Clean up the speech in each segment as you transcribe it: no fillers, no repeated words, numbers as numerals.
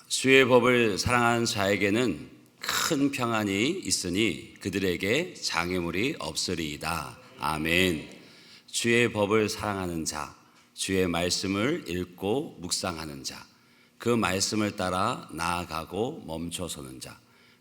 주의 법을 사랑하는 자에게는 큰 평안이 있으니 그들에게 장애물이 없으리이다. 아멘. 주의 법을 사랑하는 자, 주의 말씀을 읽고 묵상하는 자, 그 말씀을 따라 나아가고 멈춰서는 자,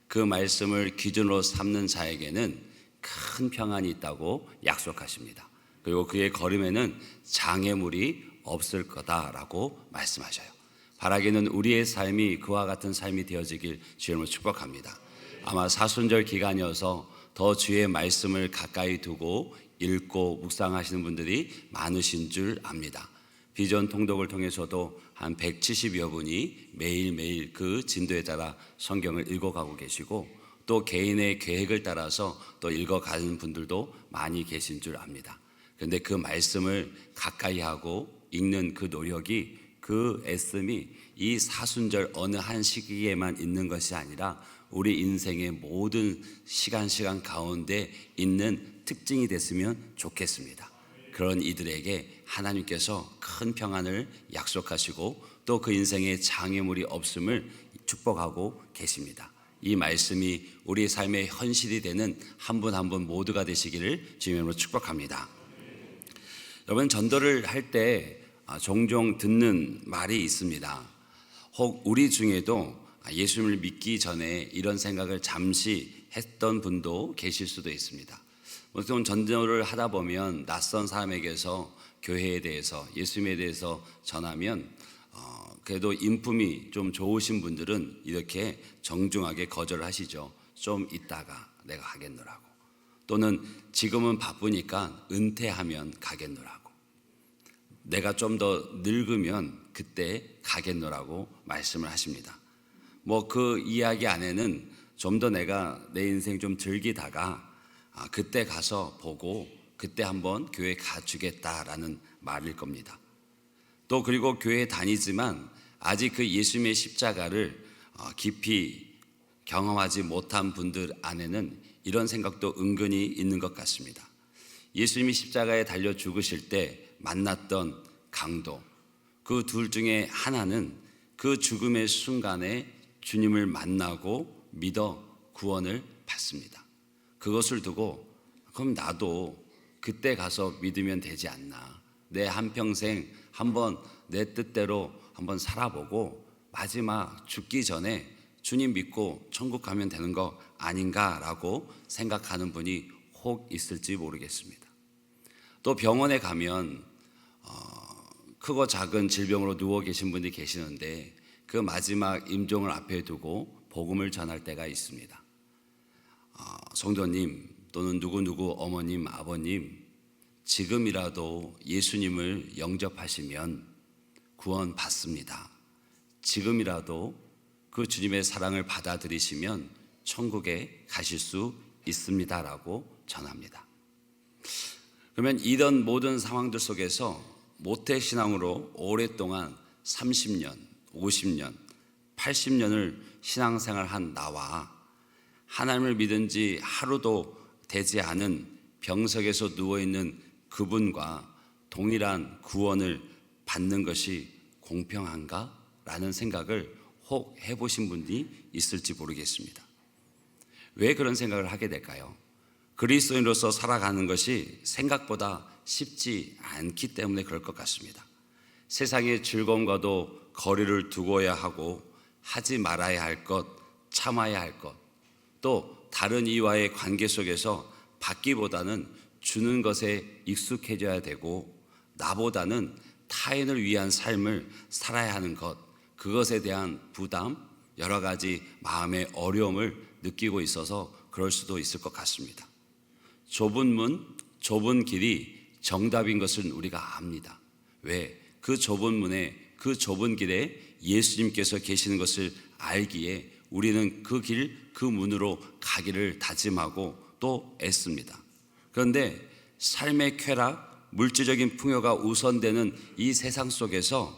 그 말씀을 기준으로 삼는 자에게는 큰 평안이 있다고 약속하십니다. 그리고 그의 걸음에는 장애물이 없을 거다라고 말씀하셔요. 바라기는 우리의 삶이 그와 같은 삶이 되어지길 주님으로 축복합니다. 아마 사순절 기간이어서 더 주의 말씀을 가까이 두고 읽고 묵상하시는 분들이 많으신 줄 압니다. 비전 통독을 통해서도 한 170여 분이 매일매일 그 진도에 따라 성경을 읽어가고 계시고, 또 개인의 계획을 따라서 또 읽어가는 분들도 많이 계신 줄 압니다. 그런데 그 말씀을 가까이 하고 읽는 그 노력이, 그 애씀이 이 사순절 어느 한 시기에만 있는 것이 아니라 우리 인생의 모든 시간 가운데 있는 특징이 됐으면 좋겠습니다. 그런 이들에게 하나님께서 큰 평안을 약속하시고 또 그 인생에 장애물이 없음을 축복하고 계십니다. 이 말씀이 우리 삶의 현실이 되는 한 분 한 분 모두가 되시기를 주님으로 축복합니다. 여러분, 전도를 할 때 종종 듣는 말이 있습니다. 혹 우리 중에도 예수님을 믿기 전에 이런 생각을 잠시 했던 분도 계실 수도 있습니다. 보통 전도를 하다 보면 낯선 사람에게서 교회에 대해서, 예수님에 대해서 전하면 그래도 인품이 좀 좋으신 분들은 이렇게 정중하게 거절하시죠. 좀 있다가 내가 가겠노라고, 또는 지금은 바쁘니까 은퇴하면 가겠노라고, 내가 좀 더 늙으면 그때 가겠노라고 말씀을 하십니다. 그 이야기 안에는 좀 더 내가 내 인생 좀 즐기다가 그때 가서 보고 그때 한번 교회 가주겠다라는 말일 겁니다. 또 그리고 교회에 다니지만 아직 그 예수님의 십자가를 깊이 경험하지 못한 분들 안에는 이런 생각도 은근히 있는 것 같습니다. 예수님이 십자가에 달려 죽으실 때 만났던 강도, 그 둘 중에 하나는 그 죽음의 순간에 주님을 만나고 믿어 구원을 받습니다. 그것을 두고 그럼 나도 그때 가서 믿으면 되지 않나, 내 한평생 한번 내 뜻대로 한번 살아보고 마지막 죽기 전에 주님 믿고 천국 가면 되는 거 아닌가라고 생각하는 분이 혹 있을지 모르겠습니다. 또 병원에 가면 크고 작은 질병으로 누워 계신 분들이 계시는데 그 마지막 임종을 앞에 두고 복음을 전할 때가 있습니다. 성도님 또는 누구누구 어머님, 아버님, 지금이라도 예수님을 영접하시면 구원 받습니다. 지금이라도 그 주님의 사랑을 받아들이시면 천국에 가실 수 있습니다라고 전합니다. 그러면 이런 모든 상황들 속에서 모태신앙으로 오랫동안 30년, 50년, 80년을 신앙생활한 나와 하나님을 믿은 지 하루도 되지 않은 병석에서 누워있는 그분과 동일한 구원을 받는 것이 공평한가? 라는 생각을 혹 해보신 분이 있을지 모르겠습니다. 왜 그런 생각을 하게 될까요? 그리스도인으로서 살아가는 것이 생각보다 쉽지 않기 때문에 그럴 것 같습니다. 세상의 즐거움과도 거리를 두어야 하고 하지 말아야 할 것, 참아야 할 것, 또 다른 이와의 관계 속에서 받기보다는 주는 것에 익숙해져야 되고 나보다는 타인을 위한 삶을 살아야 하는 것, 그것에 대한 부담, 여러 가지 마음의 어려움을 느끼고 있어서 그럴 수도 있을 것 같습니다. 좁은 문, 좁은 길이 정답인 것은 우리가 압니다. 왜? 그 좁은 문에, 그 좁은 길에 예수님께서 계시는 것을 알기에 우리는 그 길, 그 문으로 가기를 다짐하고 또 애씁니다. 그런데 삶의 쾌락, 물질적인 풍요가 우선되는 이 세상 속에서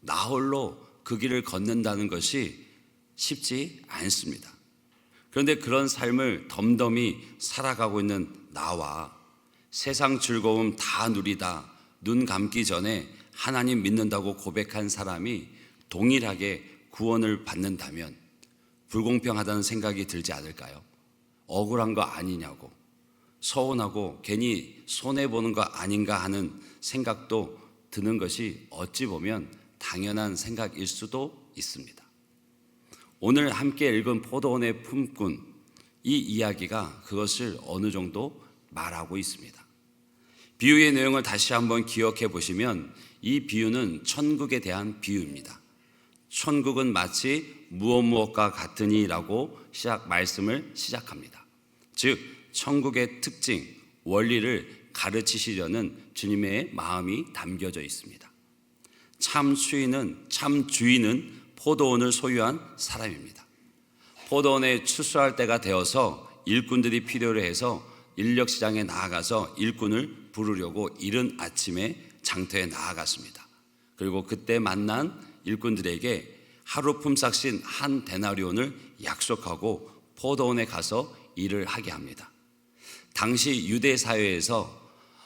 나 홀로 그 길을 걷는다는 것이 쉽지 않습니다. 그런데 그런 삶을 덤덤히 살아가고 있는 나와 세상 즐거움 다 누리다 눈 감기 전에 하나님 믿는다고 고백한 사람이 동일하게 구원을 받는다면 불공평하다는 생각이 들지 않을까요? 억울한 거 아니냐고, 서운하고 괜히 손해보는 거 아닌가 하는 생각도 드는 것이 어찌 보면 당연한 생각일 수도 있습니다. 오늘 함께 읽은 포도원의 품꾼, 이 이야기가 그것을 어느 정도 말하고 있습니다. 비유의 내용을 다시 한번 기억해 보시면 이 비유는 천국에 대한 비유입니다. 천국은 마치 무엇과 같으니라고 말씀을 시작합니다. 즉 천국의 특징, 원리를 가르치시려는 주님의 마음이 담겨져 있습니다. 참 주인은 포도원을 소유한 사람입니다. 포도원에 추수할 때가 되어서 일꾼들이 필요로 해서 인력시장에 나아가서 일꾼을 부르려고 이른 아침에 장터에 나아갔습니다. 그리고 그때 만난 일꾼들에게 하루 품삯인 한 데나리온을 약속하고 포도원에 가서 일을 하게 합니다. 당시 유대 사회에서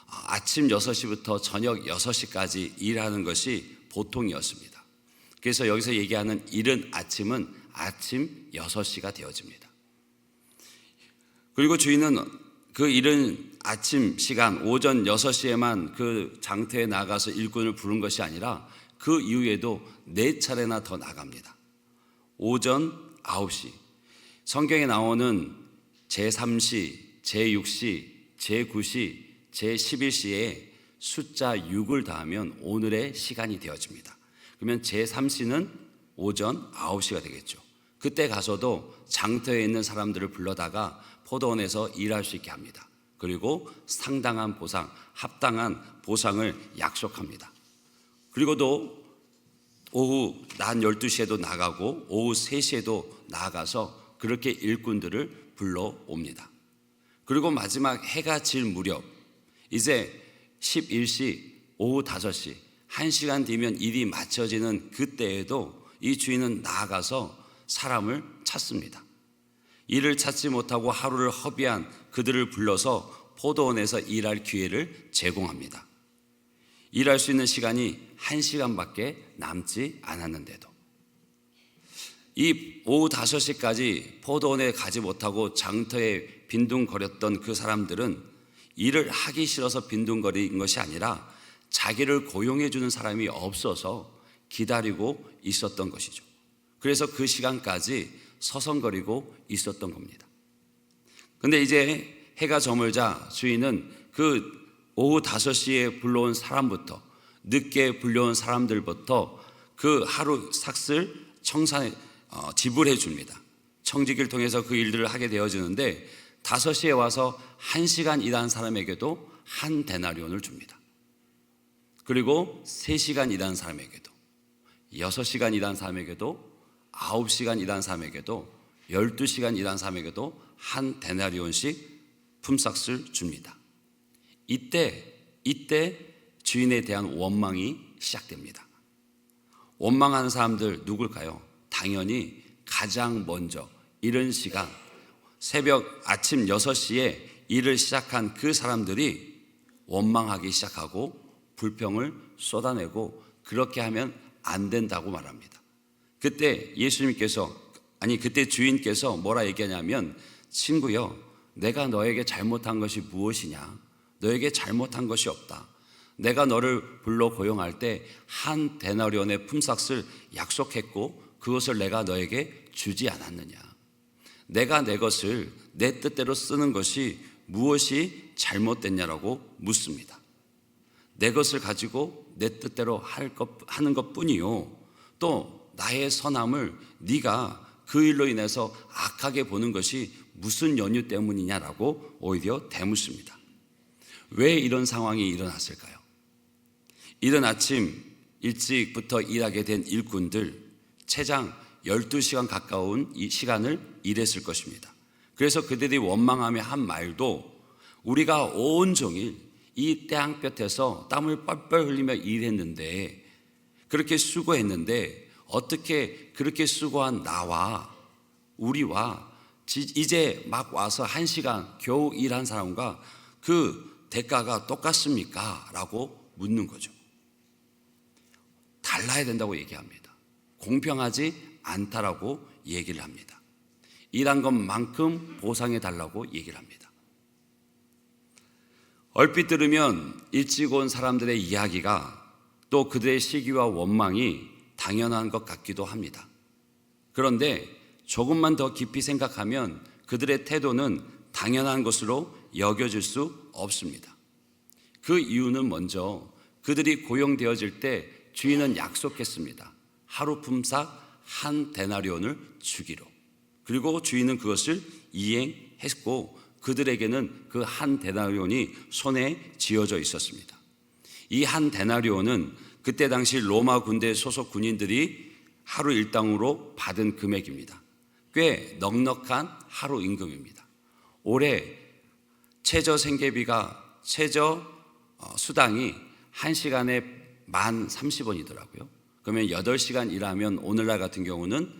아침 6시부터 저녁 6시까지 일하는 것이 보통이었습니다. 그래서 여기서 얘기하는 이른 아침은 아침 6시가 되어집니다. 그리고 주인은 그 이른 아침 시간 오전 6시에만 그 장터에 나가서 일꾼을 부른 것이 아니라 그 이후에도 4차례나 더 나갑니다. 오전 9시, 성경에 나오는 제3시, 제6시, 제9시, 제11시에 숫자 6을 더하면 오늘의 시간이 되어집니다. 그러면 제3시는 오전 9시가 되겠죠. 그때 가서도 장터에 있는 사람들을 불러다가 포도원에서 일할 수 있게 합니다. 그리고 상당한 보상, 합당한 보상을 약속합니다. 그리고도 오후 낮 12시에도 나가고 오후 3시에도 나가서 그렇게 일꾼들을 불러옵니다. 그리고 마지막 해가 질 무렵, 이제 11시, 오후 5시, 1시간 뒤면 일이 마쳐지는 그때에도 이 주인은 나아가서 사람을 찾습니다. 일을 찾지 못하고 하루를 허비한 그들을 불러서 포도원에서 일할 기회를 제공합니다. 일할 수 있는 시간이 1시간밖에 남지 않았는데도 이 오후 5시까지 포도원에 가지 못하고 장터에 빈둥거렸던 그 사람들은 일을 하기 싫어서 빈둥거린 것이 아니라 자기를 고용해 주는 사람이 없어서 기다리고 있었던 것이죠. 그래서 그 시간까지 서성거리고 있었던 겁니다. 근데 이제 해가 저물자 주인은 그 오후 5시에 불러온 사람부터 늦게 불려온 사람들부터 그 하루 삭슬 지불해 줍니다. 청지기를 통해서 그 일들을 하게 되어지는데 5시에 와서 1시간 일한 사람에게도 한 데나리온을 줍니다. 그리고 3시간 일한 사람에게도 6시간 일한 사람에게도 9시간 일한 사람에게도 12시간 일한 사람에게도 한 데나리온씩 품삯을 줍니다. 이때 주인에 대한 원망이 시작됩니다. 원망하는 사람들 누굴까요? 당연히 가장 먼저 이른 시간 새벽 아침 6시에 일을 시작한 그 사람들이 원망하기 시작하고 불평을 쏟아내고 그렇게 하면 안 된다고 말합니다. 그때 그때 주인께서 뭐라 얘기하냐면 친구여, 내가 너에게 잘못한 것이 무엇이냐? 너에게 잘못한 것이 없다. 내가 너를 불러 고용할 때 한 데나리온의 품삯을 약속했고 그것을 내가 너에게 주지 않았느냐? 내가 내 것을 내 뜻대로 쓰는 것이 무엇이 잘못됐냐라고 묻습니다. 내 것을 가지고 내 뜻대로 하는 것뿐이요, 또 나의 선함을 네가 그 일로 인해서 악하게 보는 것이 무슨 연유 때문이냐라고 오히려 대묻습니다. 왜 이런 상황이 일어났을까요? 이른 아침 일찍부터 일하게 된 일꾼들 최장 12시간 가까운 이 시간을 일했을 것입니다. 그래서 그들이 원망하며 한 말도 우리가 온종일 이 땅볕에서 땀을 뻘뻘 흘리며 일했는데, 그렇게 수고했는데 어떻게 그렇게 수고한 우리와 이제 막 와서 1시간 겨우 일한 사람과 그 대가가 똑같습니까? 라고 묻는 거죠. 달라야 된다고 얘기합니다. 공평하지 않다라고 얘기를 합니다. 일한 것만큼 보상해 달라고 얘기를 합니다. 얼핏 들으면 일찍 온 사람들의 이야기가 또 그들의 시기와 원망이 당연한 것 같기도 합니다. 그런데 조금만 더 깊이 생각하면 그들의 태도는 당연한 것으로 여겨질 수 없습니다. 그 이유는 먼저 그들이 고용되어질 때 주인은 약속했습니다. 하루 품삯 한 데나리온을 주기로. 그리고 주인은 그것을 이행했고 그들에게는 그 한 데나리온이 손에 쥐어져 있었습니다. 이 한 데나리온은 그때 당시 로마 군대 소속 군인들이 하루 일당으로 받은 금액입니다. 꽤 넉넉한 하루 임금입니다. 올해 최저 생계비가 최저 수당이 1시간에 1030원이더라고요. 그러면 8시간 일하면 오늘날 같은 경우는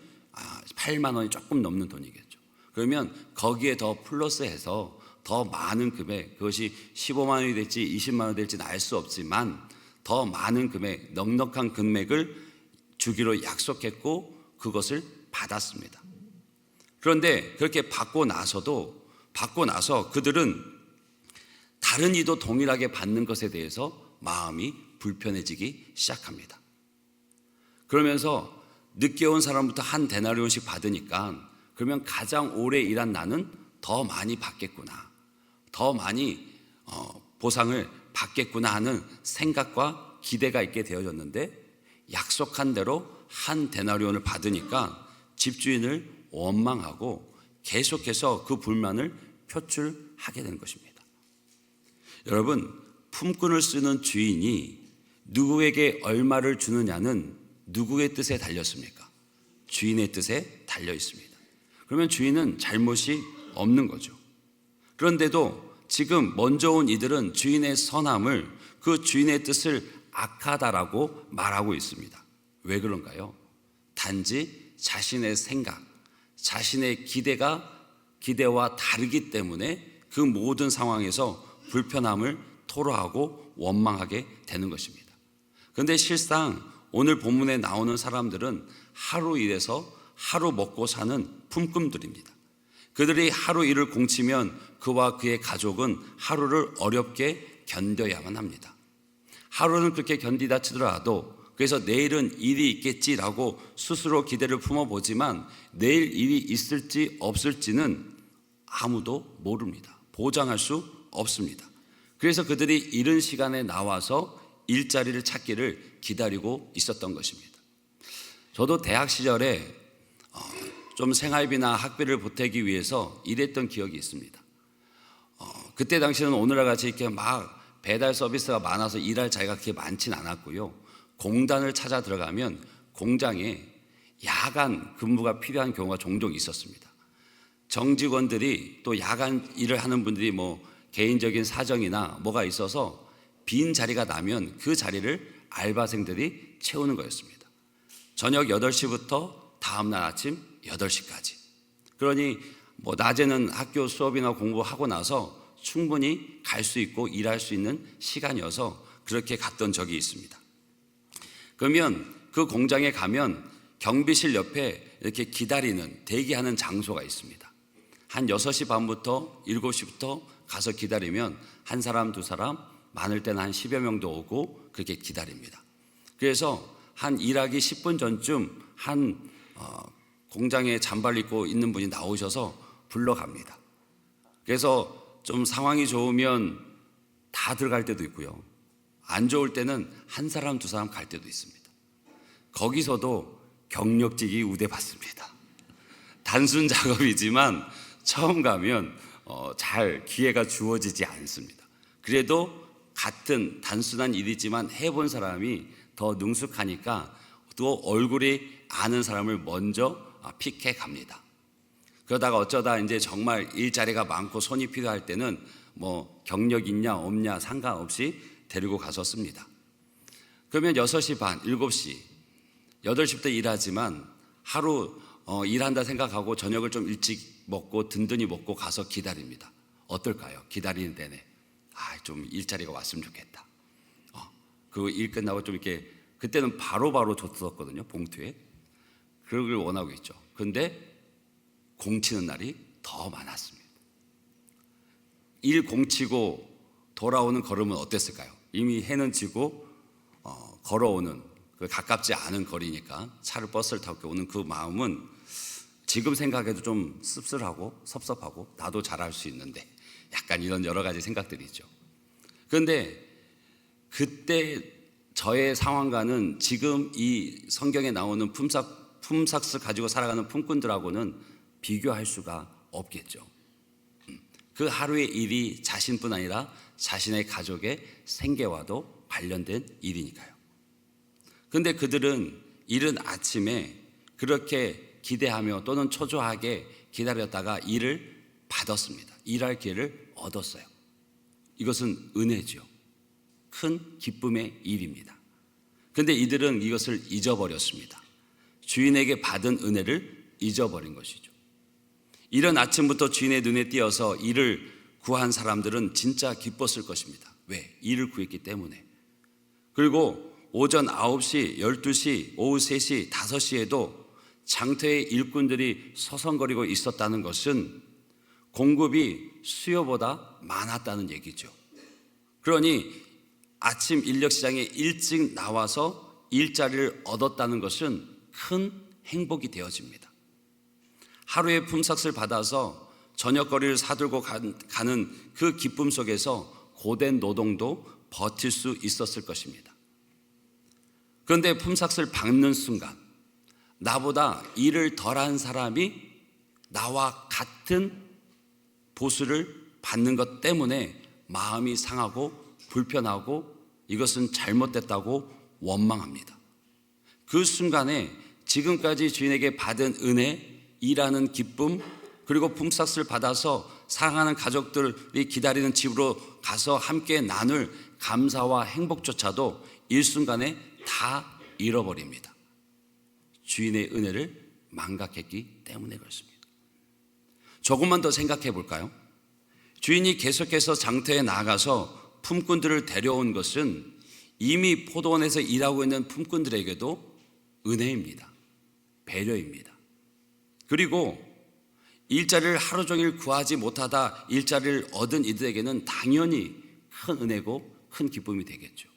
8만 원이 조금 넘는 돈이겠죠. 그러면 거기에 더 플러스해서 더 많은 금액, 그것이 15만 원이 될지 20만 원이 될지는 알 수 없지만 더 많은 금액, 넉넉한 금액을 주기로 약속했고 그것을 받았습니다. 그런데 그렇게 받고 나서 그들은 다른 이도 동일하게 받는 것에 대해서 마음이 불편해지기 시작합니다. 그러면서 늦게 온 사람부터 한 데나리온씩 받으니까 그러면 가장 오래 일한 나는 더 많이 받겠구나, 더 많이 보상을 받겠구나 하는 생각과 기대가 있게 되어졌는데 약속한 대로 한 데나리온을 받으니까 집주인을 원망하고 계속해서 그 불만을 표출하게 된 것입니다. 여러분, 품꾼을 쓰는 주인이 누구에게 얼마를 주느냐는 누구의 뜻에 달렸습니까? 주인의 뜻에 달려 있습니다. 그러면 주인은 잘못이 없는 거죠. 그런데도 지금 먼저 온 이들은 주인의 선함을, 그 주인의 뜻을 악하다라고 말하고 있습니다. 왜 그런가요? 단지 자신의 생각, 자신의 기대와 다르기 때문에 그 모든 상황에서 불편함을 토로하고 원망하게 되는 것입니다. 그런데 실상 오늘 본문에 나오는 사람들은 하루 일해서 하루 먹고 사는 품꾼들입니다. 그들이 하루 일을 공치면 그와 그의 가족은 하루를 어렵게 견뎌야만 합니다. 하루는 그렇게 견디다 치더라도 그래서 내일은 일이 있겠지라고 스스로 기대를 품어보지만 내일 일이 있을지 없을지는 아무도 모릅니다. 보장할 수 없습니다. 그래서 그들이 이른 시간에 나와서 일자리를 찾기를 기다리고 있었던 것입니다. 저도 대학 시절에 좀 생활비나 학비를 보태기 위해서 일했던 기억이 있습니다. 그때 당시는 오늘날 같이 이렇게 막 배달 서비스가 많아서 일할 자리가 그렇게 많진 않았고요. 공단을 찾아 들어가면 공장에 야간 근무가 필요한 경우가 종종 있었습니다. 정직원들이 또 야간 일을 하는 분들이 개인적인 사정이나 뭐가 있어서 빈 자리가 나면 그 자리를 알바생들이 채우는 거였습니다. 저녁 8시부터 다음날 아침 8시까지. 그러니 낮에는 학교 수업이나 공부하고 나서 충분히 갈 수 있고 일할 수 있는 시간이어서 그렇게 갔던 적이 있습니다. 그러면 그 공장에 가면 경비실 옆에 이렇게 대기하는 장소가 있습니다. 한 6시 반부터 7시부터 가서 기다리면 한 사람, 두 사람, 많을 때는 한 10여 명도 오고 그렇게 기다립니다. 그래서 한 일하기 10분 전쯤 공장에 잠바를 입고 있는 분이 나오셔서 불러갑니다. 그래서 좀 상황이 좋으면 다 들어갈 때도 있고요. 안 좋을 때는 한 사람, 두 사람 갈 때도 있습니다. 거기서도 경력직이 우대받습니다. 단순 작업이지만 처음 가면 잘 기회가 주어지지 않습니다. 그래도 같은 단순한 일이지만 해본 사람이 더 능숙하니까 또 얼굴이 아는 사람을 먼저 픽해 갑니다. 그러다가 어쩌다 이제 정말 일자리가 많고 손이 필요할 때는 경력 있냐 없냐 상관없이 데리고 가서 씁니다. 그러면 6시 반, 7시, 8시부터 일하지만 하루 일한다 생각하고 저녁을 좀 일찍 먹고 든든히 먹고 가서 기다립니다. 어떨까요? 기다리는 내내 좀 일자리가 왔으면 좋겠다. 그 일 끝나고 좀 이렇게, 그때는 바로바로 줬었거든요, 봉투에. 그러길 원하고 있죠. 그런데 공치는 날이 더 많았습니다. 일 공치고 돌아오는 걸음은 어땠을까요? 이미 해는 지고 걸어오는 가깝지 않은 거리니까 차를 버스를 타고 오는 그 마음은 지금 생각해도 좀 씁쓸하고 섭섭하고 나도 잘할 수 있는데 약간 이런 여러 가지 생각들이 있죠. 그런데 그때 저의 상황과는 지금 이 성경에 나오는 품삯을 가지고 살아가는 품꾼들하고는 비교할 수가 없겠죠. 그 하루의 일이 자신뿐 아니라 자신의 가족의 생계와도 관련된 일이니까요. 그런데 그들은 이른 아침에 그렇게 기대하며 또는 초조하게 기다렸다가 일을 받았습니다. 일할 기회를 얻었어요. 이것은 은혜죠. 큰 기쁨의 일입니다. 그런데 이들은 이것을 잊어버렸습니다. 주인에게 받은 은혜를 잊어버린 것이죠. 이른 아침부터 주인의 눈에 띄어서 일을 구한 사람들은 진짜 기뻤을 것입니다. 왜? 일을 구했기 때문에. 그리고 오전 9시, 12시, 오후 3시, 5시에도 장터의 일꾼들이 서성거리고 있었다는 것은 공급이 수요보다 많았다는 얘기죠. 그러니 아침 인력시장에 일찍 나와서 일자리를 얻었다는 것은 큰 행복이 되어집니다. 하루의 품삯을 받아서 저녁거리를 사들고 가는 그 기쁨 속에서 고된 노동도 버틸 수 있었을 것입니다. 그런데 품삯을 받는 순간 나보다 일을 덜한 사람이 나와 같은 보수를 받는 것 때문에 마음이 상하고 불편하고 이것은 잘못됐다고 원망합니다. 그 순간에 지금까지 주인에게 받은 은혜, 일하는 기쁨, 그리고 품삯을 받아서 사랑하는 가족들이 기다리는 집으로 가서 함께 나눌 감사와 행복조차도 일순간에 다 잃어버립니다. 주인의 은혜를 망각했기 때문에 그렇습니다. 조금만 더 생각해 볼까요? 주인이 계속해서 장터에 나가서 품꾼들을 데려온 것은 이미 포도원에서 일하고 있는 품꾼들에게도 은혜입니다. 배려입니다. 그리고 일자리를 하루 종일 구하지 못하다 일자리를 얻은 이들에게는 당연히 큰 은혜고 큰 기쁨이 되겠죠.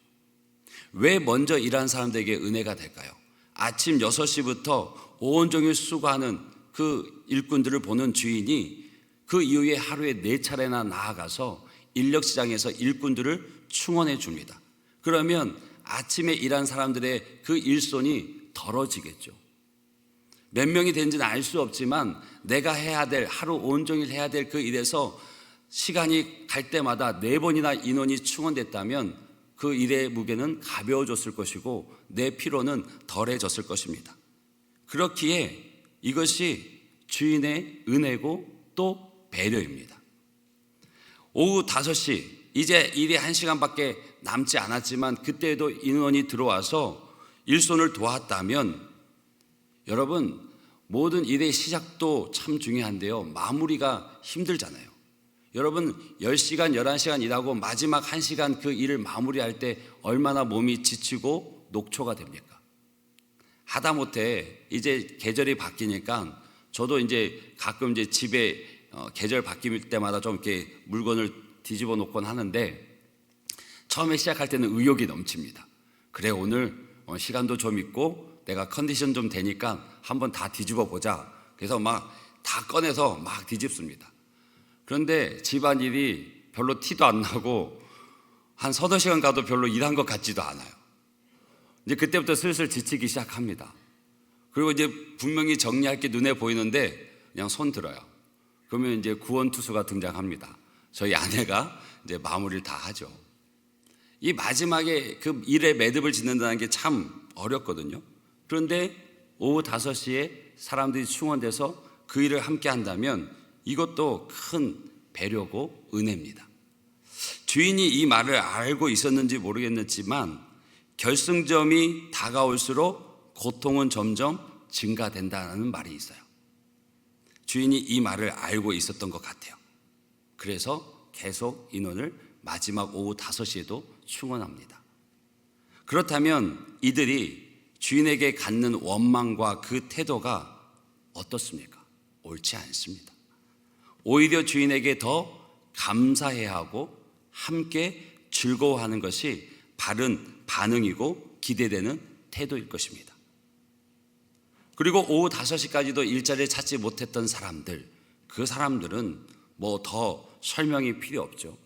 왜 먼저 일하는 사람들에게 은혜가 될까요? 아침 6시부터 온종일 수고하는 그 일꾼들을 보는 주인이 그 이후에 하루에 4차례나 나아가서 인력시장에서 일꾼들을 충원해 줍니다. 그러면 아침에 일한 사람들의 그 일손이 덜어지겠죠. 몇 명이 되는지는 알 수 없지만 내가 해야 될, 하루 온종일 해야 될 그 일에서 시간이 갈 때마다 4번이나 인원이 충원됐다면 그 일의 무게는 가벼워졌을 것이고 내 피로는 덜해졌을 것입니다. 그렇기에 이것이 주인의 은혜고 또 배려입니다. 오후 5시, 이제 일이 1시간밖에 남지 않았지만 그때에도 인원이 들어와서 일손을 도왔다면 여러분, 모든 일의 시작도 참 중요한데요, 마무리가 힘들잖아요. 여러분 10시간, 11시간 일하고 마지막 1시간 그 일을 마무리할 때 얼마나 몸이 지치고 녹초가 됩니까? 하다못해 이제 계절이 바뀌니까 저도 이제 가끔 이제 집에 계절 바뀔 때마다 좀 이렇게 물건을 뒤집어 놓곤 하는데 처음에 시작할 때는 의욕이 넘칩니다. 그래, 오늘 시간도 좀 있고 내가 컨디션 좀 되니까 한번 다 뒤집어 보자. 그래서 막 다 꺼내서 막 뒤집습니다. 그런데 집안일이 별로 티도 안 나고 한 서너 시간 가도 별로 일한 것 같지도 않아요. 이제 그때부터 슬슬 지치기 시작합니다. 그리고 이제 분명히 정리할 게 눈에 보이는데 그냥 손 들어요. 그러면 이제 구원투수가 등장합니다. 저희 아내가 이제 마무리를 다 하죠. 이 마지막에 그 일에 매듭을 짓는다는 게 참 어렵거든요. 그런데 오후 5시에 사람들이 충원돼서 그 일을 함께 한다면 이것도 큰 배려고 은혜입니다. 주인이 이 말을 알고 있었는지 모르겠지만 결승점이 다가올수록 고통은 점점 증가된다는 말이 있어요. 주인이 이 말을 알고 있었던 것 같아요. 그래서 계속 인원을 마지막 오후 5시에도 충원합니다. 그렇다면 이들이 주인에게 갖는 원망과 그 태도가 어떻습니까? 옳지 않습니다. 오히려 주인에게 더 감사해야 하고 함께 즐거워하는 것이 바른 반응이고 기대되는 태도일 것입니다. 그리고 오후 5시까지도 일자리를 찾지 못했던 사람들, 그 사람들은 뭐 더 설명이 필요 없죠.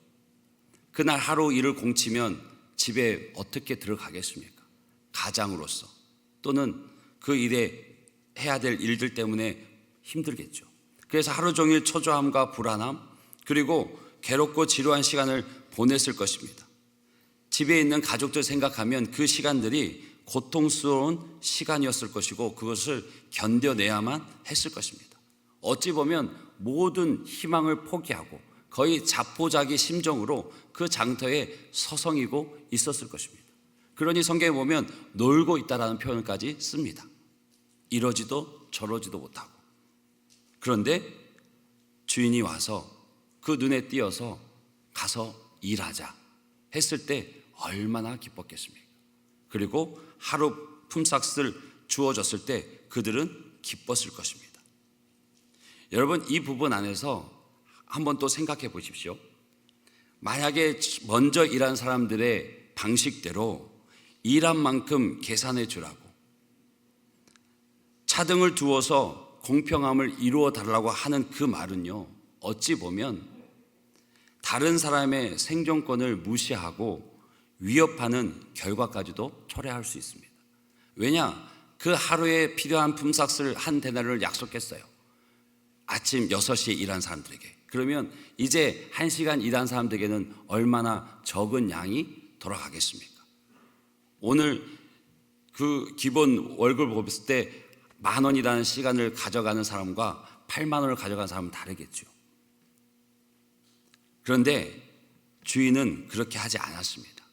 그날 하루 일을 공치면 집에 어떻게 들어가겠습니까? 가장으로서 또는 그 일에 해야 될 일들 때문에 힘들겠죠. 그래서 하루 종일 초조함과 불안함 그리고 괴롭고 지루한 시간을 보냈을 것입니다. 집에 있는 가족들 생각하면 그 시간들이 고통스러운 시간이었을 것이고 그것을 견뎌내야만 했을 것입니다. 어찌 보면 모든 희망을 포기하고 거의 자포자기 심정으로 그 장터에 서성이고 있었을 것입니다. 그러니 성경에 보면 놀고 있다라는 표현까지 씁니다. 이러지도 저러지도 못하고. 그런데 주인이 와서 그 눈에 띄어서 가서 일하자 했을 때 얼마나 기뻤겠습니까? 그리고 하루 품삯을 주어졌을 때 그들은 기뻤을 것입니다. 여러분, 이 부분 안에서 한번 또 생각해 보십시오. 만약에 먼저 일한 사람들의 방식대로 일한 만큼 계산해 주라고 차등을 두어서 공평함을 이루어 달라고 하는 그 말은요, 어찌 보면 다른 사람의 생존권을 무시하고 위협하는 결과까지도 초래할 수 있습니다. 왜냐? 그 하루에 필요한 품삯을 한 데나리온을 약속했어요. 아침 6시에 일한 사람들에게. 그러면 이제 1시간 일한 사람들에게는 얼마나 적은 양이 돌아가겠습니까? 오늘 그 기본 월급을 봤을 때 10,000원이라는 시간을 가져가는 사람과 80,000원을 가져가는 사람은 다르겠죠. 그런데 주인은 그렇게 하지 않았습니다.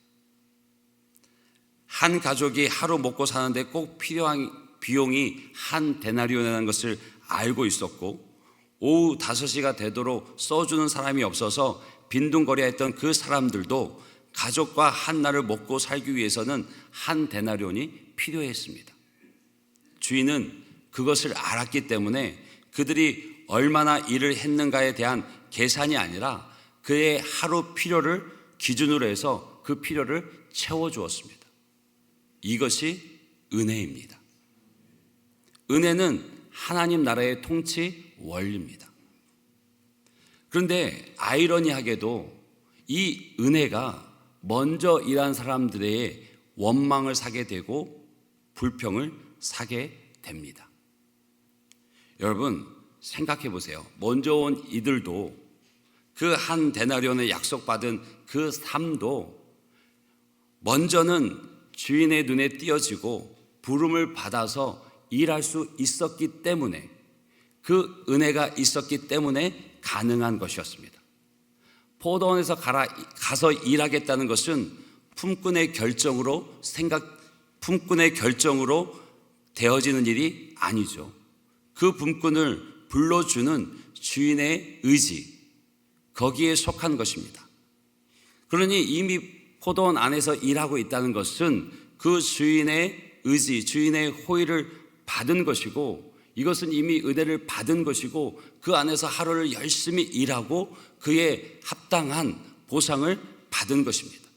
한 가족이 하루 먹고 사는데 꼭 필요한 비용이 한 데나리온이라는 것을 알고 있었고 오후 5시가 되도록 써주는 사람이 없어서 빈둥거려했던 그 사람들도 가족과 한 날을 먹고 살기 위해서는 한 데나리온이 필요했습니다. 주인은 그것을 알았기 때문에 그들이 얼마나 일을 했는가에 대한 계산이 아니라 그의 하루 필요를 기준으로 해서 그 필요를 채워주었습니다. 이것이 은혜입니다. 은혜는 하나님 나라의 통치 원리입니다. 그런데 아이러니하게도 이 은혜가 먼저 일한 사람들의 원망을 사게 되고 불평을 사게 됩니다. 여러분 생각해 보세요. 먼저 온 이들도 그 한 데나리온에 약속받은 그 삶도 먼저는 주인의 눈에 띄어지고 부름을 받아서 일할 수 있었기 때문에 그 은혜가 있었기 때문에 가능한 것이었습니다. 포도원에서 가서 일하겠다는 것은 품꾼의 결정으로 되어지는 일이 아니죠. 그 품꾼을 불러주는 주인의 의지, 거기에 속한 것입니다. 그러니 이미 포도원 안에서 일하고 있다는 것은 그 주인의 의지, 주인의 호의를 받은 것이고 이것은 이미 은혜를 받은 것이고 그 안에서 하루를 열심히 일하고 그에 합당한 보상을 받은 것입니다.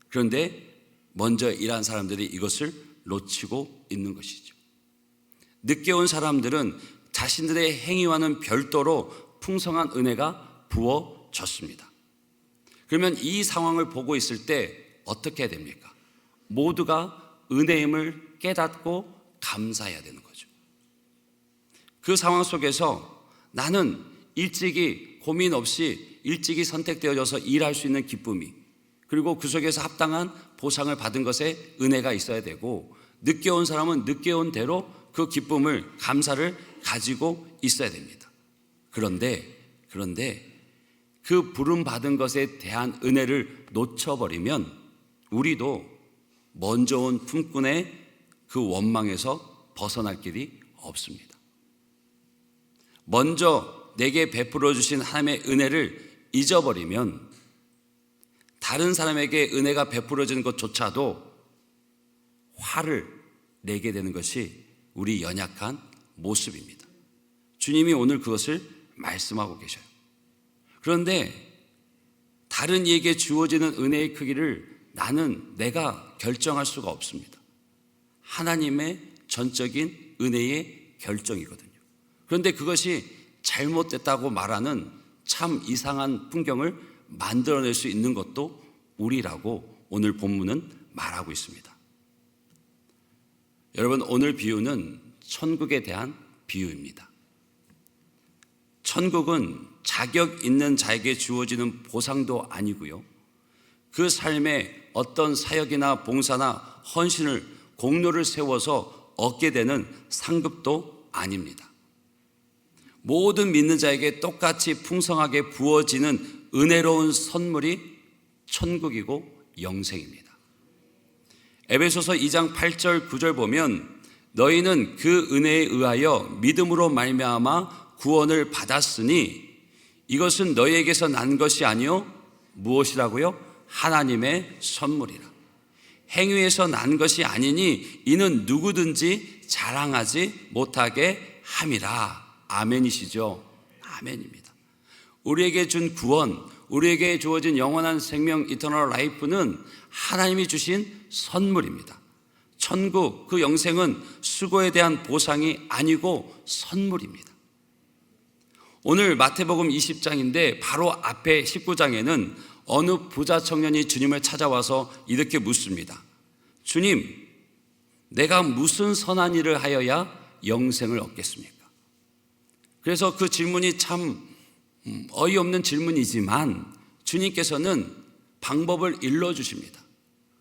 그런데 먼저 일한 사람들이 이것을 놓치고 있는 것이죠. 늦게 온 사람들은 자신들의 행위와는 별도로 풍성한 은혜가 부어졌습니다. 그러면 이 상황을 보고 있을 때 어떻게 해야 됩니까? 모두가 은혜임을 깨닫고 감사해야 되는 거죠. 그 상황 속에서 나는 일찍이 고민 없이 일찍이 선택되어져서 일할 수 있는 기쁨이 그리고 그 속에서 합당한 보상을 받은 것에 은혜가 있어야 되고 늦게 온 사람은 늦게 온 대로 그 기쁨을 감사를 가지고 있어야 됩니다. 그런데 그 부름 받은 것에 대한 은혜를 놓쳐버리면 우리도 먼저 온 품꾼의 그 원망에서 벗어날 길이 없습니다. 먼저 내게 베풀어 주신 하나님의 은혜를 잊어버리면 다른 사람에게 은혜가 베풀어지는 것조차도 화를 내게 되는 것이 우리 연약한 모습입니다. 주님이 오늘 그것을 말씀하고 계셔요. 그런데 다른 이에게 주어지는 은혜의 크기를 내가 결정할 수가 없습니다. 하나님의 전적인 은혜의 결정이거든요. 그런데 그것이 잘못됐다고 말하는 참 이상한 풍경을 만들어낼 수 있는 것도 우리라고 오늘 본문은 말하고 있습니다. 여러분, 오늘 비유는 천국에 대한 비유입니다. 천국은 자격 있는 자에게 주어지는 보상도 아니고요, 그 삶에 어떤 사역이나 봉사나 헌신을 공로를 세워서 얻게 되는 상급도 아닙니다. 모든 믿는 자에게 똑같이 풍성하게 부어지는 은혜로운 선물이 천국이고 영생입니다. 에베소서 2장 8절 9절 보면 너희는 그 은혜에 의하여 믿음으로 말미암아 구원을 받았으니 이것은 너희에게서 난 것이 아니요 무엇이라고요? 하나님의 선물이라. 행위에서 난 것이 아니니 이는 누구든지 자랑하지 못하게 함이라. 아멘이시죠? 아멘입니다. 우리에게 준 구원, 우리에게 주어진 영원한 생명, 이터널 라이프는 하나님이 주신 선물입니다. 천국, 그 영생은 수고에 대한 보상이 아니고 선물입니다. 오늘 마태복음 20장인데 바로 앞에 19장에는 어느 부자 청년이 주님을 찾아와서 이렇게 묻습니다. 주님, 내가 무슨 선한 일을 하여야 영생을 얻겠습니까? 그래서 그 질문이 참 어이없는 질문이지만 주님께서는 방법을 일러주십니다.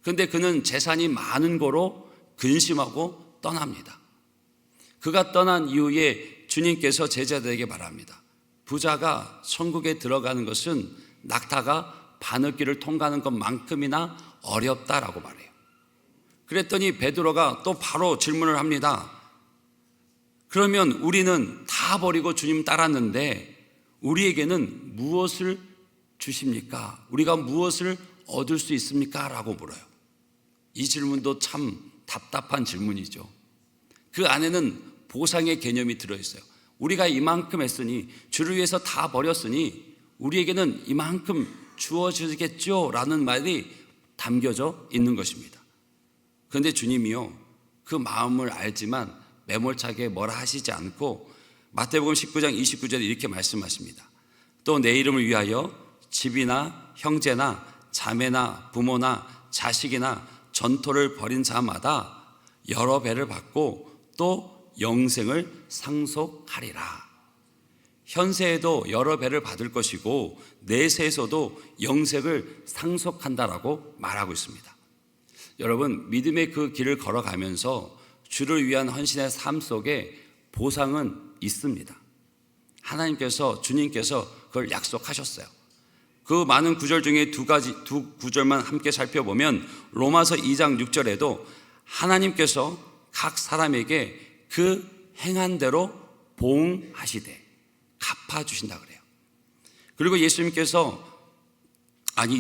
그런데 그는 재산이 많은 거로 근심하고 떠납니다. 그가 떠난 이후에 주님께서 제자들에게 말합니다. 부자가 천국에 들어가는 것은 낙타가 바느길을 통과하는 것만큼이나 어렵다라고 말해요. 그랬더니 베드로가 또 바로 질문을 합니다. 그러면 우리는 다 버리고 주님 따랐는데 우리에게는 무엇을 주십니까? 우리가 무엇을 얻을 수 있습니까? 라고 물어요. 이 질문도 참 답답한 질문이죠. 그 안에는 보상의 개념이 들어있어요. 우리가 이만큼 했으니, 주를 위해서 다 버렸으니 우리에게는 이만큼 주어지겠죠? 라는 말이 담겨져 있는 것입니다. 그런데 주님이요, 그 마음을 알지만 매몰차게 뭐라 하시지 않고 마태복음 19장 29절에 이렇게 말씀하십니다. 또 내 이름을 위하여 집이나 형제나 자매나 부모나 자식이나 전토를 벌인 자마다 여러 배를 받고 또 영생을 상속하리라. 현세에도 여러 배를 받을 것이고 내세에서도 영생을 상속한다라고 말하고 있습니다. 여러분, 믿음의 그 길을 걸어가면서 주를 위한 헌신의 삶 속에 보상은 있습니다. 하나님께서, 주님께서 그걸 약속하셨어요. 그 많은 구절 중에 두 구절만 함께 살펴보면 로마서 2장 6절에도 하나님께서 각 사람에게 그 행한 대로 보응하시되 갚아주신다 그래요. 그리고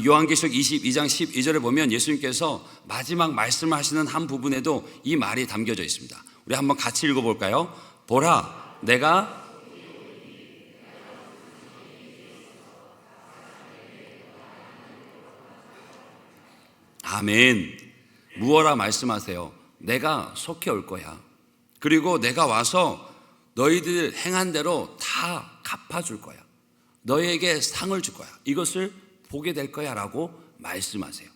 요한계시록 22장 12절에 보면 예수님께서 마지막 말씀을 하시는 한 부분에도 이 말이 담겨져 있습니다. 우리 한번 같이 읽어볼까요? 보라, 내가 아멘. 무엇라 말씀하세요? 내가 속히 올 거야. 그리고 내가 와서 너희들 행한 대로 다 갚아줄 거야. 너희에게 상을 줄 거야. 이것을 보게 될 거야 라고 말씀하세요.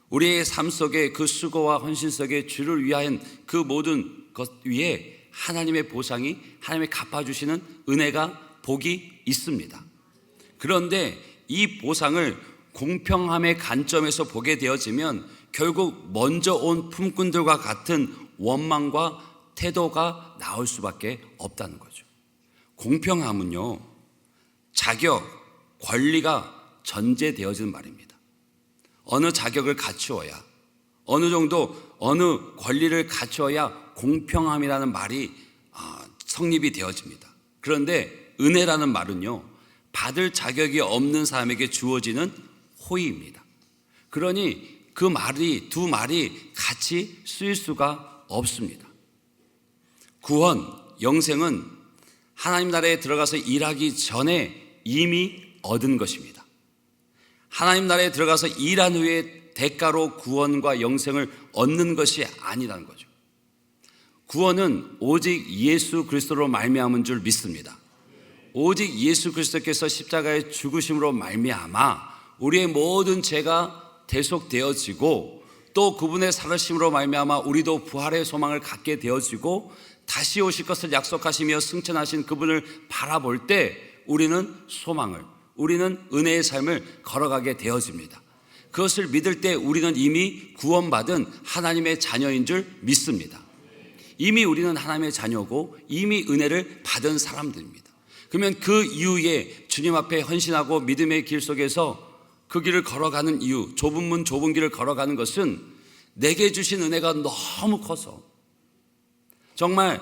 우리의 삶 속에 그 수고와 헌신 속에 주를 위한 그 모든 것 위에 하나님의 보상이, 하나님의 갚아주시는 은혜가, 복이 있습니다. 그런데 이 보상을 공평함의 관점에서 보게 되어지면 결국 먼저 온 품꾼들과 같은 원망과 태도가 나올 수밖에 없다는 거죠. 공평함은요, 자격, 권리가 전제되어지는 말입니다. 어느 자격을 갖추어야, 어느 정도, 어느 권리를 갖추어야 공평함이라는 말이 성립이 되어집니다. 그런데 은혜라는 말은요, 받을 자격이 없는 사람에게 주어지는 호의입니다. 그러니 그 말이, 두 말이 같이 쓰일 수가 없습니다. 구원, 영생은 하나님 나라에 들어가서 일하기 전에 이미 얻은 것입니다. 하나님 나라에 들어가서 일한 후에 대가로 구원과 영생을 얻는 것이 아니라는 거죠. 구원은 오직 예수 그리스도로 말미암은 줄 믿습니다. 오직 예수 그리스도께서 십자가의 죽으심으로 말미암아 우리의 모든 죄가 대속되어지고 또 그분의 살으심으로 말미암아 우리도 부활의 소망을 갖게 되어지고 다시 오실 것을 약속하시며 승천하신 그분을 바라볼 때 우리는 소망을, 우리는 은혜의 삶을 걸어가게 되어집니다. 그것을 믿을 때 우리는 이미 구원받은 하나님의 자녀인 줄 믿습니다. 이미 우리는 하나님의 자녀고 이미 은혜를 받은 사람들입니다. 그러면 그 이후에 주님 앞에 헌신하고 믿음의 길 속에서 그 길을 걸어가는 이유, 좁은 문 좁은 길을 걸어가는 것은 내게 주신 은혜가 너무 커서 정말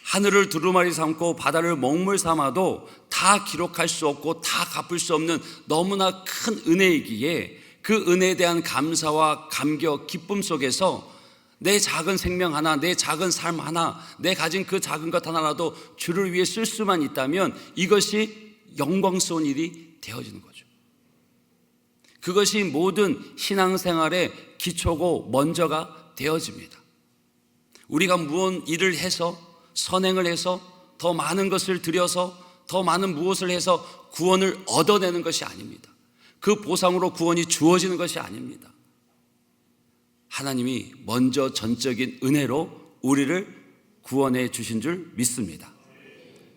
하늘을 두루마리 삼고 바다를 먹물 삼아도 다 기록할 수 없고 다 갚을 수 없는 너무나 큰 은혜이기에 그 은혜에 대한 감사와 감격, 기쁨 속에서 내 작은 생명 하나, 내 작은 삶 하나, 내 가진 그 작은 것 하나라도 주를 위해 쓸 수만 있다면 이것이 영광스러운 일이 되어지는 거죠. 그것이 모든 신앙생활의 기초고 먼저가 되어집니다. 우리가 무언 일을 해서 선행을 해서 더 많은 것을 들여서 더 많은 무엇을 해서 구원을 얻어내는 것이 아닙니다. 그 보상으로 구원이 주어지는 것이 아닙니다. 하나님이 먼저 전적인 은혜로 우리를 구원해 주신 줄 믿습니다.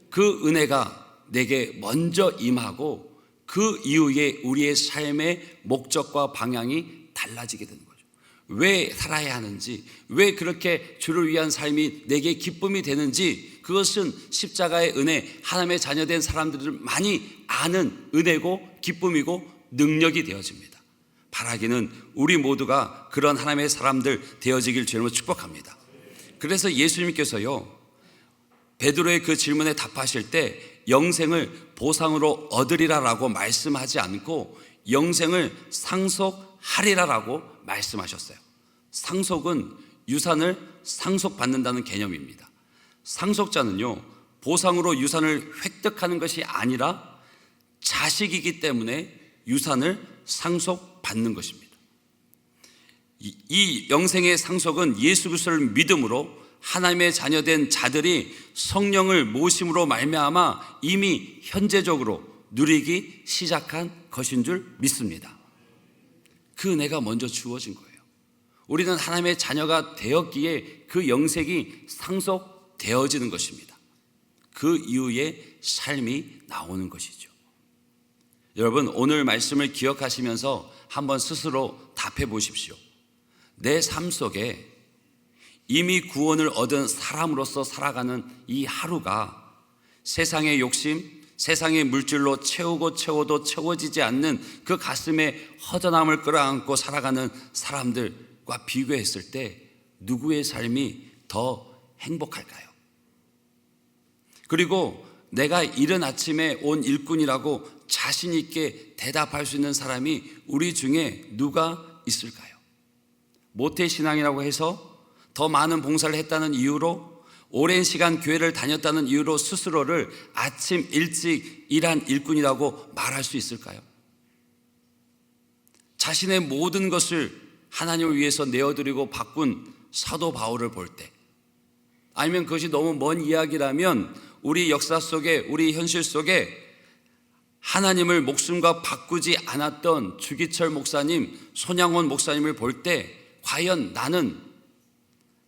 그 은혜가 내게 먼저 임하고 그 이후에 우리의 삶의 목적과 방향이 달라지게 되는 거죠. 왜 살아야 하는지, 왜 그렇게 주를 위한 삶이 내게 기쁨이 되는지, 그것은 십자가의 은혜, 하나님의 자녀된 사람들을 많이 아는 은혜고 기쁨이고 능력이 되어집니다. 바라기는 우리 모두가 그런 하나님의 사람들 되어지길 주님으로 축복합니다. 그래서 예수님께서요, 베드로의 그 질문에 답하실 때 영생을 보상으로 얻으리라라고 말씀하지 않고 영생을 상속하리라라고 말씀하셨어요. 상속은 유산을 상속받는다는 개념입니다. 상속자는요, 보상으로 유산을 획득하는 것이 아니라 자식이기 때문에 유산을 상속받는 것입니다. 이 영생의 상속은 예수 그리스도를 믿음으로 하나님의 자녀된 자들이 성령을 모심으로 말미암아 이미 현재적으로 누리기 시작한 것인 줄 믿습니다. 그 은혜가 먼저 주어진 거예요. 우리는 하나님의 자녀가 되었기에 그 영생이 상속되어지는 것입니다. 그 이후에 삶이 나오는 것이죠. 여러분, 오늘 말씀을 기억하시면서 한번 스스로 답해 보십시오. 내 삶 속에 이미 구원을 얻은 사람으로서 살아가는 이 하루가 세상의 욕심, 세상의 물질로 채우고 채워도 채워지지 않는 그 가슴에 허전함을 끌어안고 살아가는 사람들과 비교했을 때 누구의 삶이 더 행복할까요? 그리고 내가 이른 아침에 온 일꾼이라고 자신 있게 대답할 수 있는 사람이 우리 중에 누가 있을까요? 모태신앙이라고 해서 더 많은 봉사를 했다는 이유로, 오랜 시간 교회를 다녔다는 이유로 스스로를 아침 일찍 일한 일꾼이라고 말할 수 있을까요? 자신의 모든 것을 하나님을 위해서 내어드리고 바꾼 사도 바울을 볼 때, 아니면 그것이 너무 먼 이야기라면 우리 역사 속에, 우리 현실 속에 하나님을 목숨과 바꾸지 않았던 주기철 목사님, 손양원 목사님을 볼 때 과연 나는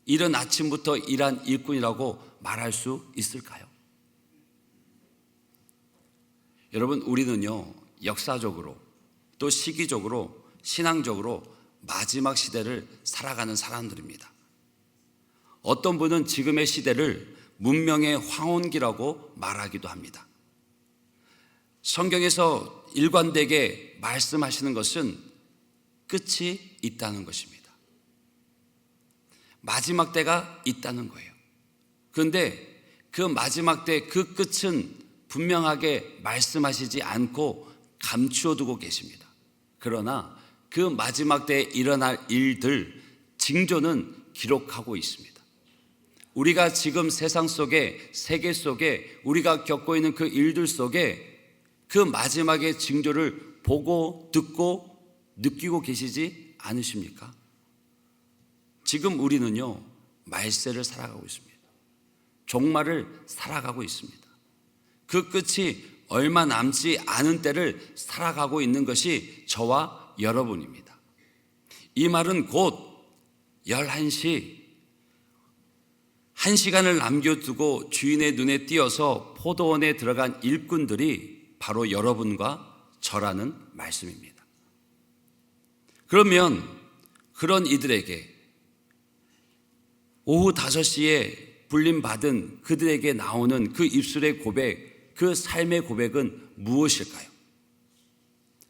이른 아침부터 일한 일꾼이라고 말할 수 있을까요? 여러분, 우리는요, 역사적으로 또 시기적으로 신앙적으로 마지막 시대를 살아가는 사람들입니다. 어떤 분은 지금의 시대를 문명의 황혼기라고 말하기도 합니다. 성경에서 일관되게 말씀하시는 것은 끝이 있다는 것입니다. 마지막 때가 있다는 거예요. 그런데 그 마지막 때 그 끝은 분명하게 말씀하시지 않고 감추어 두고 계십니다. 그러나 그 마지막 때에 일어날 일들, 징조는 기록하고 있습니다. 우리가 지금 세상 속에, 세계 속에 우리가 겪고 있는 그 일들 속에 그 마지막의 징조를 보고 듣고 느끼고 계시지 않으십니까? 지금 우리는요, 말세를 살아가고 있습니다. 종말을 살아가고 있습니다. 그 끝이 얼마 남지 않은 때를 살아가고 있는 것이 저와 여러분입니다. 이 말은 곧 11시 1시간을 남겨두고 주인의 눈에 띄어서 포도원에 들어간 일꾼들이 바로 여러분과 저라는 말씀입니다. 그러면 그런 이들에게 오후 5시에 불림받은 그들에게 나오는 그 입술의 고백, 그 삶의 고백은 무엇일까요?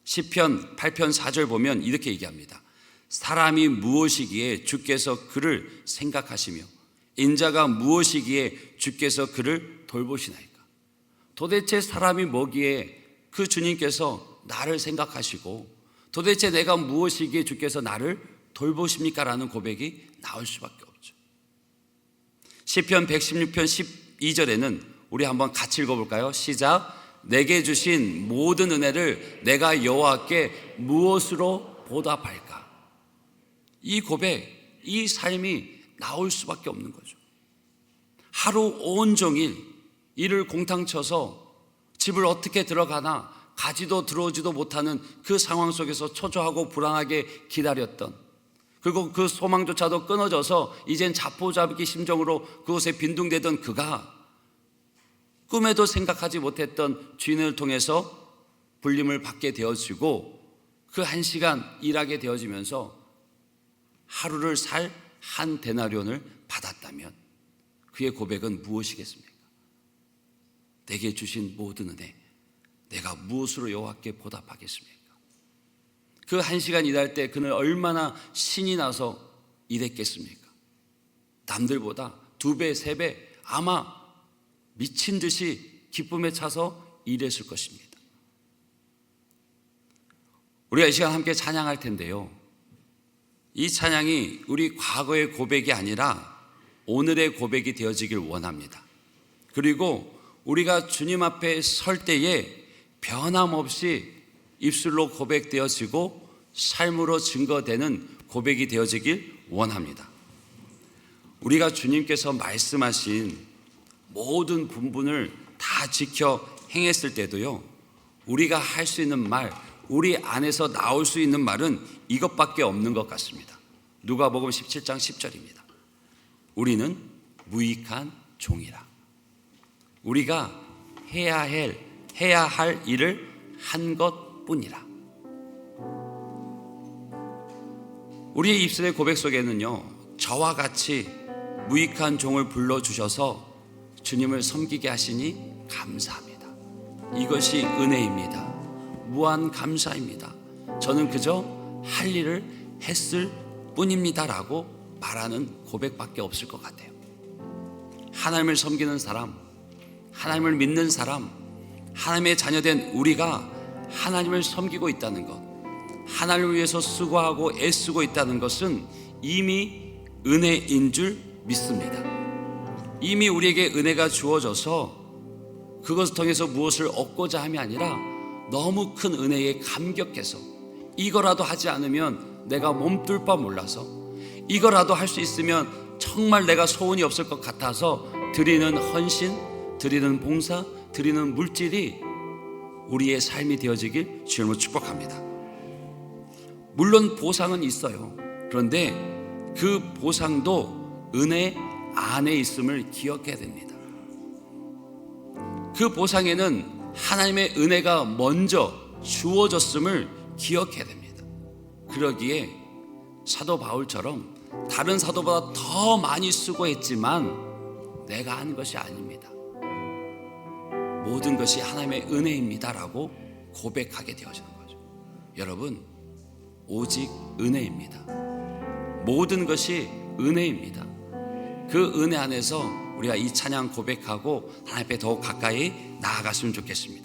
시편 8편 4절 보면 이렇게 얘기합니다. 사람이 무엇이기에 주께서 그를 생각하시며 인자가 무엇이기에 주께서 그를 돌보시나이까. 도대체 사람이 뭐기에 그 주님께서 나를 생각하시고 도대체 내가 무엇이기에 주께서 나를 돌보십니까? 라는 고백이 나올 수밖에 없죠. 시편 116편 12절에는 우리 한번 같이 읽어볼까요? 시작. 내게 주신 모든 은혜를 내가 여호와께 무엇으로 보답할까? 이 고백, 이 삶이 나올 수밖에 없는 거죠. 하루 온종일 이를 공탕 쳐서 집을 어떻게 들어가나 가지도 들어오지도 못하는 그 상황 속에서 초조하고 불안하게 기다렸던, 그리고 그 소망조차도 끊어져서 이젠 자포자기 심정으로 그곳에 빈둥대던 그가 꿈에도 생각하지 못했던 주인을 통해서 불림을 받게 되어지고 그 1시간 일하게 되어지면서 하루를 살 한 데나리온을 받았다면 그의 고백은 무엇이겠습니까? 내게 주신 모든 은혜 내가 무엇으로 여호와께 보답하겠습니까? 그 1시간 일할 때 그는 얼마나 신이 나서 일했겠습니까? 남들보다 2배, 3배 아마 미친 듯이 기쁨에 차서 일했을 것입니다. 우리가 이 시간 함께 찬양할 텐데요, 이 찬양이 우리 과거의 고백이 아니라 오늘의 고백이 되어지길 원합니다. 그리고 우리가 주님 앞에 설 때에 변함없이 입술로 고백되어지고 삶으로 증거되는 고백이 되어지길 원합니다. 우리가 주님께서 말씀하신 모든 분분을 다 지켜 행했을 때도요, 우리가 할 수 있는 말, 우리 안에서 나올 수 있는 말은 이것밖에 없는 것 같습니다. 누가복음 17장 10절입니다. 우리는 무익한 종이라. 우리가 해야 할 일을 한 것뿐이라. 우리의 입술의 고백 속에는요, 저와 같이 무익한 종을 불러주셔서 주님을 섬기게 하시니 감사합니다. 이것이 은혜입니다. 무한 감사입니다. 저는 그저 할 일을 했을 뿐입니다 라고 말하는 고백밖에 없을 것 같아요. 하나님을 섬기는 사람, 하나님을 믿는 사람, 하나님의 자녀된 우리가 하나님을 섬기고 있다는 것, 하나님을 위해서 수고하고 애쓰고 있다는 것은 이미 은혜인 줄 믿습니다. 이미 우리에게 은혜가 주어져서 그것을 통해서 무엇을 얻고자 함이 아니라 너무 큰 은혜에 감격해서 이거라도 하지 않으면 내가 몸둘 바 몰라서, 이거라도 할 수 있으면 정말 내가 소원이 없을 것 같아서 드리는 헌신, 드리는 봉사, 드리는 물질이 우리의 삶이 되어지길 주님으로 축복합니다. 물론 보상은 있어요. 그런데 그 보상도 은혜 안에 있음을 기억해야 됩니다. 그 보상에는 하나님의 은혜가 먼저 주어졌음을 기억해야 됩니다. 그러기에 사도 바울처럼 다른 사도보다 더 많이 수고했지만 내가 한 것이 아닙니다. 모든 것이 하나님의 은혜입니다라고 고백하게 되어지는 거죠. 여러분, 오직 은혜입니다. 모든 것이 은혜입니다. 그 은혜 안에서 우리가 이 찬양 고백하고 하나님 앞에 더욱 가까이 나아갔으면 좋겠습니다.